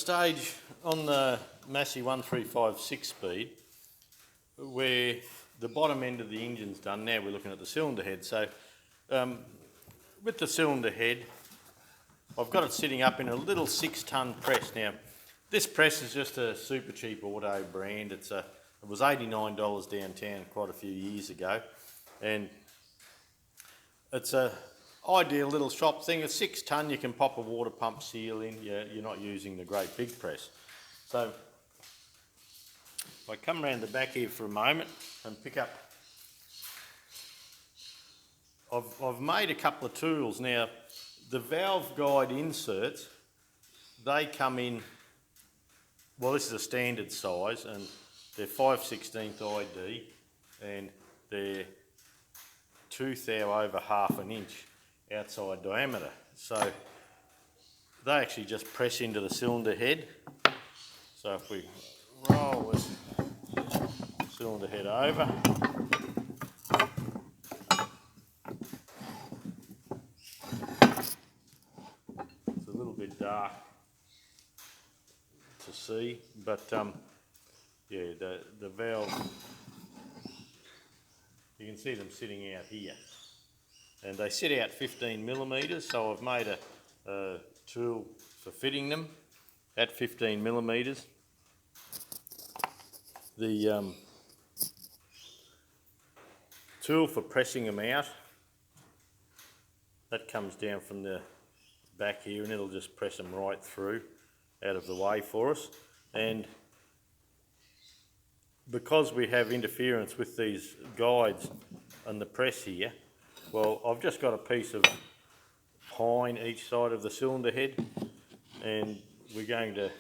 stage on the Massey 135 6-speed where the bottom end of the engine's done. Now we're looking at the cylinder head. So with the cylinder head, I've got it sitting up in a little 6-ton press. Now this press is just a super cheap auto brand. It was $89 downtown quite a few years ago, and it's a ideal little shop thing. It's 6 ton, you can pop a water pump seal in, you're not using the great big press. So if I come around the back here for a moment and pick up, I've made a couple of tools. Now the valve guide inserts, they come in, well this is a standard size and they're 5/16 ID and they're 1/2 thou over ½ an inch outside diameter. So they actually just press into the cylinder head. So if we roll this cylinder head over, it's a little bit dark to see, but yeah, the valve, you can see them sitting out here. And they sit out 15 millimetres, so I've made a tool for fitting them at 15 millimetres. The tool for pressing them out, that comes down from the back here and it'll just press them right through out of the way for us. And because we have interference with these guides and the press here, well, I've just got a piece of pine each side of the cylinder head, and we're going to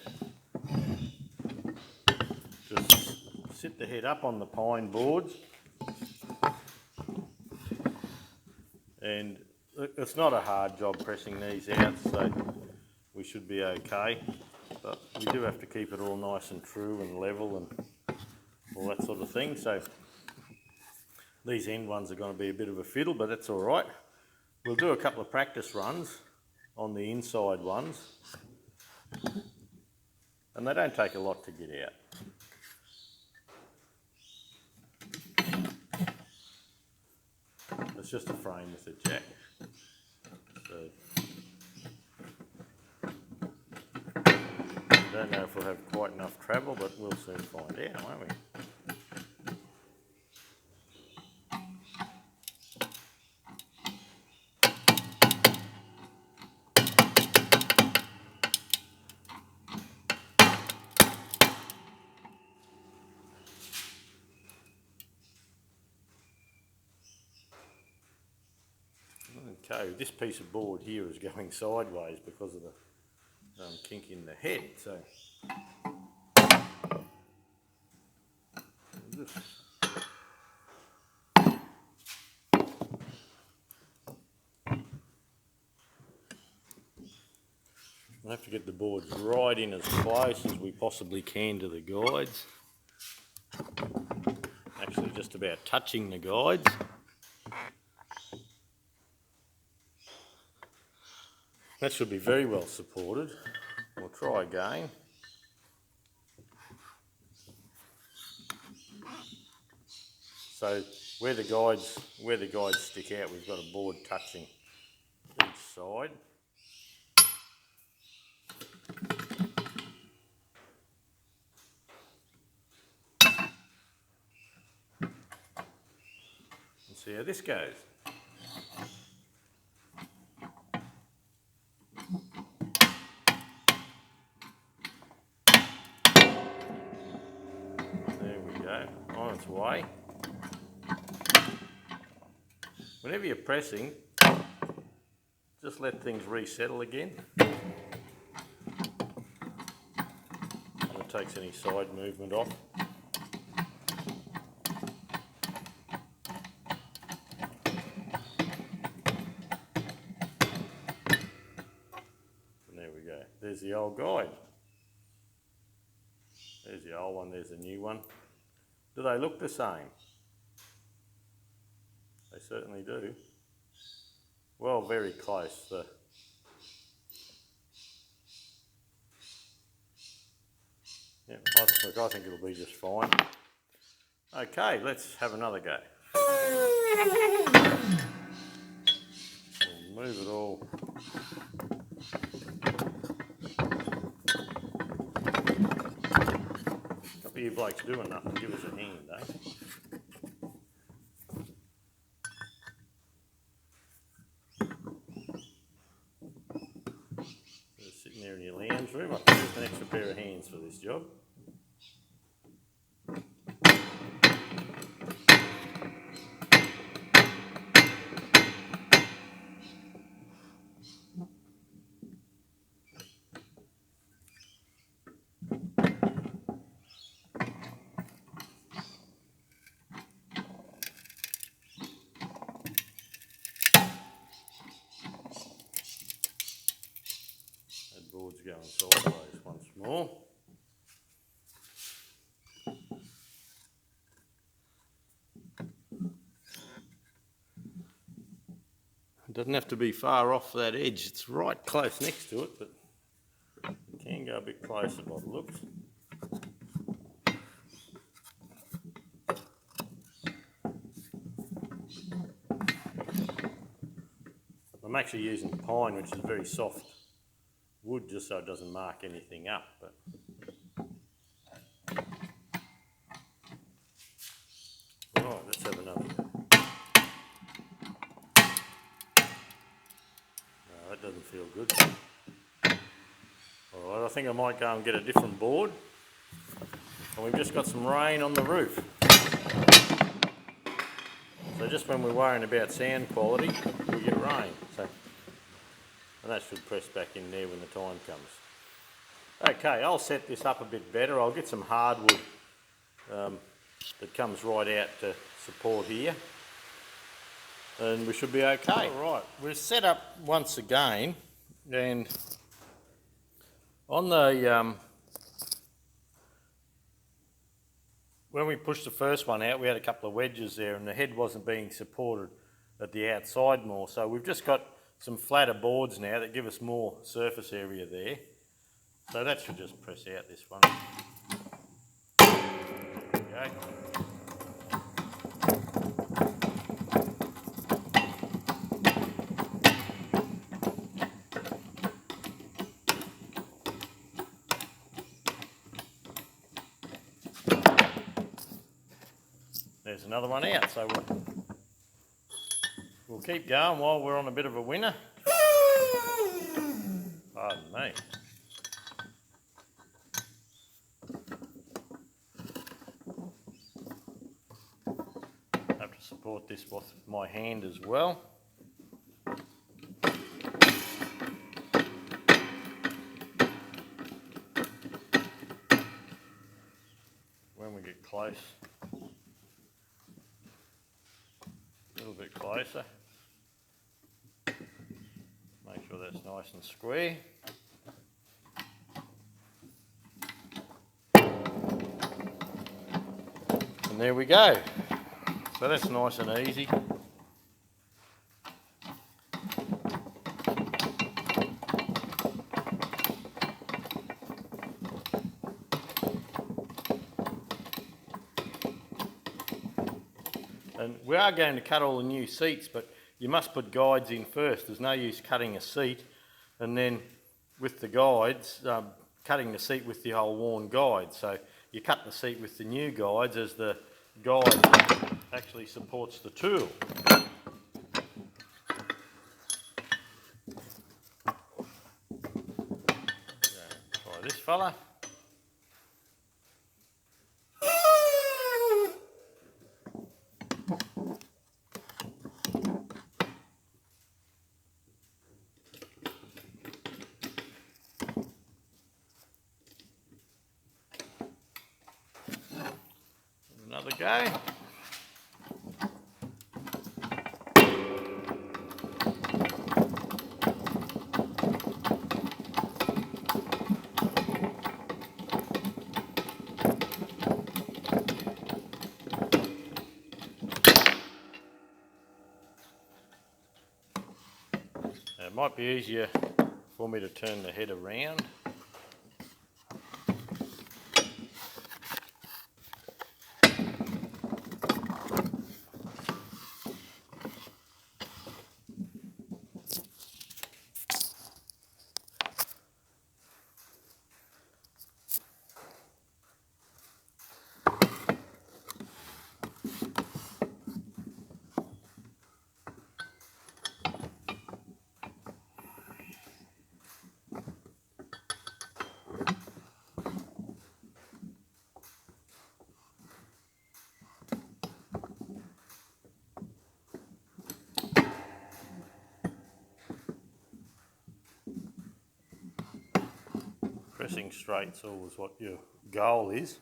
just sit the head up on the pine boards, and it's not a hard job pressing these out, so we should be okay, but we do have to keep it all nice and true and level and all that sort of thing. So these end ones are going to be a bit of a fiddle, but that's all right. We'll do a couple of practice runs on the inside ones, and they don't take a lot to get out. It's just a frame with a jack. So I don't know if we'll have quite enough travel, but we'll soon find out, won't we? Okay, this piece of board here is going sideways because of the kink in the head. So we'll have to get the boards right in as close as we possibly can to the guides. Actually just about touching the guides. That should be very well supported. We'll try again. So where the guides stick out, we've got a board touching each side. Let's see how this goes. On its way. Whenever you're pressing, just let things resettle again. And it takes any side movement off. And there we go. There's the old guide. There's the old one, there's the new one. Do they look the same? They certainly do. Well, very close. Yeah, look, I think it'll be just fine. Okay, let's have another go. We'll move it all. A couple of you blokes doing nothing, give us a hand, eh? Just sitting there in your lounge room, I can use an extra pair of hands for this job. That board's going sideways once more. It doesn't have to be far off that edge, it's right close next to it, but it can go a bit closer by the looks. I'm actually using pine, which is very soft wood, just so it doesn't mark anything up. But right, let's have another go. No, that doesn't feel good. Alright, I think I might go and get a different board. And we've just got some rain on the roof. So just when we're worrying about sound quality, we get rain. So, and that should press back in there when the time comes. Okay, I'll set this up a bit better. I'll get some hardwood that comes right out to support here. And we should be okay. Alright, we're set up once again, and on the when we pushed the first one out, we had a couple of wedges there and the head wasn't being supported at the outside more. So we've just got some flatter boards now that give us more surface area there. So that should just press out this one. There we go. There's another one out, so we'll keep going while we're on a bit of a winner. Pardon me. Have to support this with my hand as well. When we get close. A little bit closer. Make sure that's nice and square. And there we go. So that's nice and easy. And we are going to cut all the new seats, but you must put guides in first. There's no use cutting a seat and then with the guides, cutting the seat with the old worn guide. So you cut the seat with the new guides as the guide actually supports the tool. Try this fella. Another go. It might be easier for me to turn the head around. straight's always what your goal is.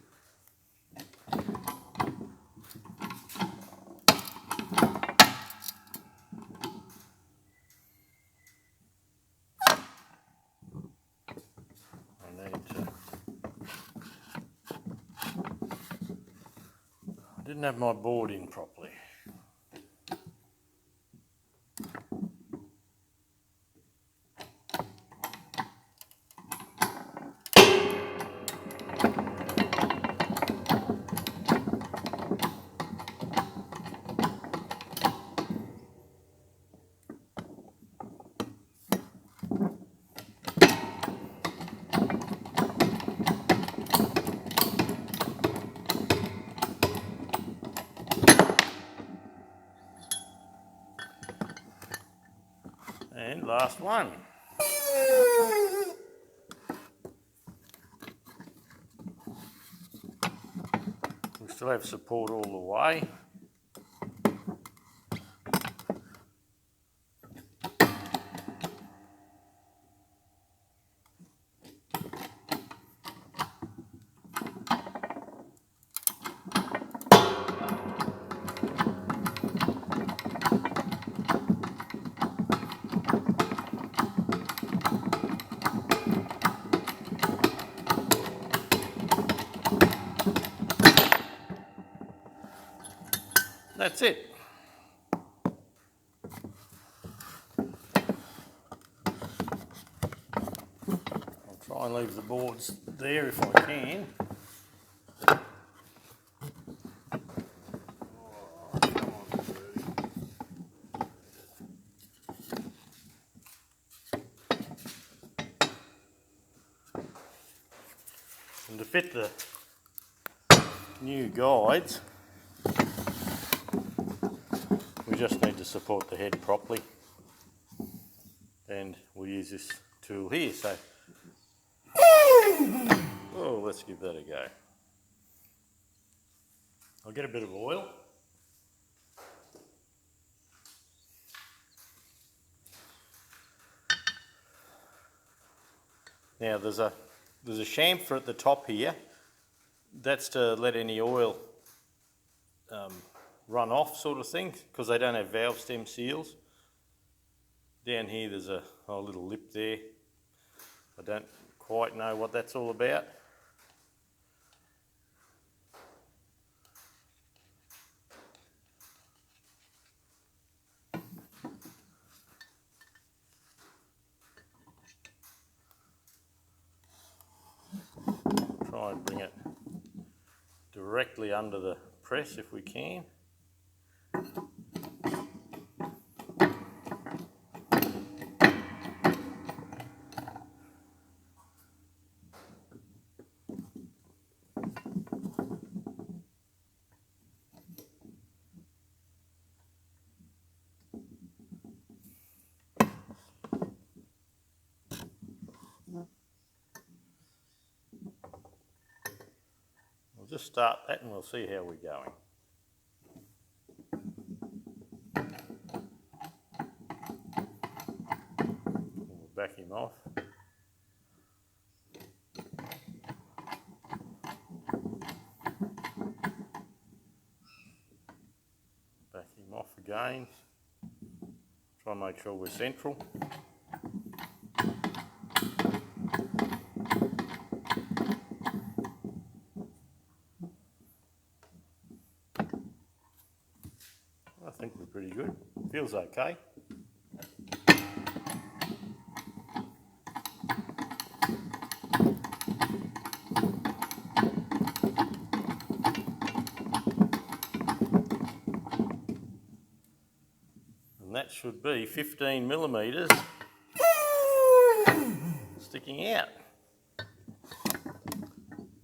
I didn't have my board in properly. And last one. We still have support all the way. That's it. I'll try and leave the boards there if I can. And to fit the new guides, we just need to support the head properly, and we'll use this tool here. So, oh, let's give that a go. I'll get a bit of oil. Now there's a chamfer at the top here. That's to let any oil run off, sort of thing, because they don't have valve stem seals. Down here there's a little lip there. I don't quite know what that's all about. Try and bring it directly under the press if we can. We'll just start that and we'll see how we're going. We'll back him off. Back him off again. Try and make sure we're central. I think we're pretty good. Feels okay. And that should be 15 millimetres sticking out.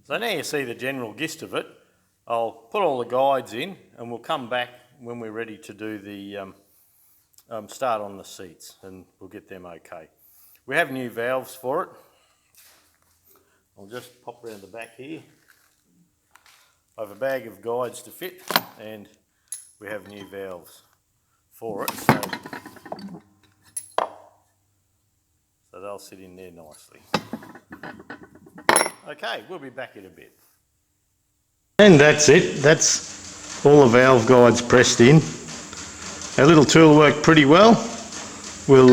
So now you see the general gist of it. I'll put all the guides in and we'll come back when we're ready to do the start on the seats, and we'll get them okay. We have new valves for it. I'll just pop around the back here. I have a bag of guides to fit and we have new valves for it, so they'll sit in there nicely. Okay, we'll be back in a bit. And that's it. That's all the valve guides pressed in. Our little tool worked pretty well. We'll,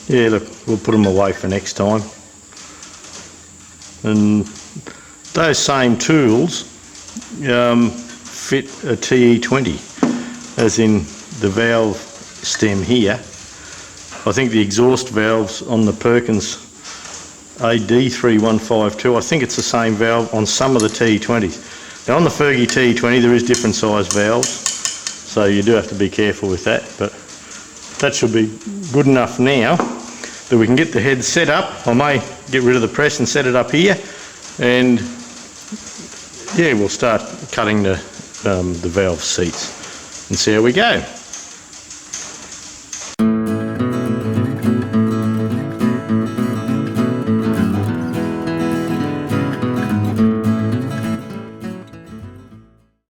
yeah, look, we'll put them away for next time. And those same tools fit a TE20, as in the valve stem here. I think the exhaust valves on the Perkins AD3152, I think it's the same valve on some of the TE20s. Now on the Fergie TE20 there is different size valves, so you do have to be careful with that, but that should be good enough now that we can get the head set up. I may get rid of the press and set it up here, and yeah, we'll start cutting the valve seats and see how we go.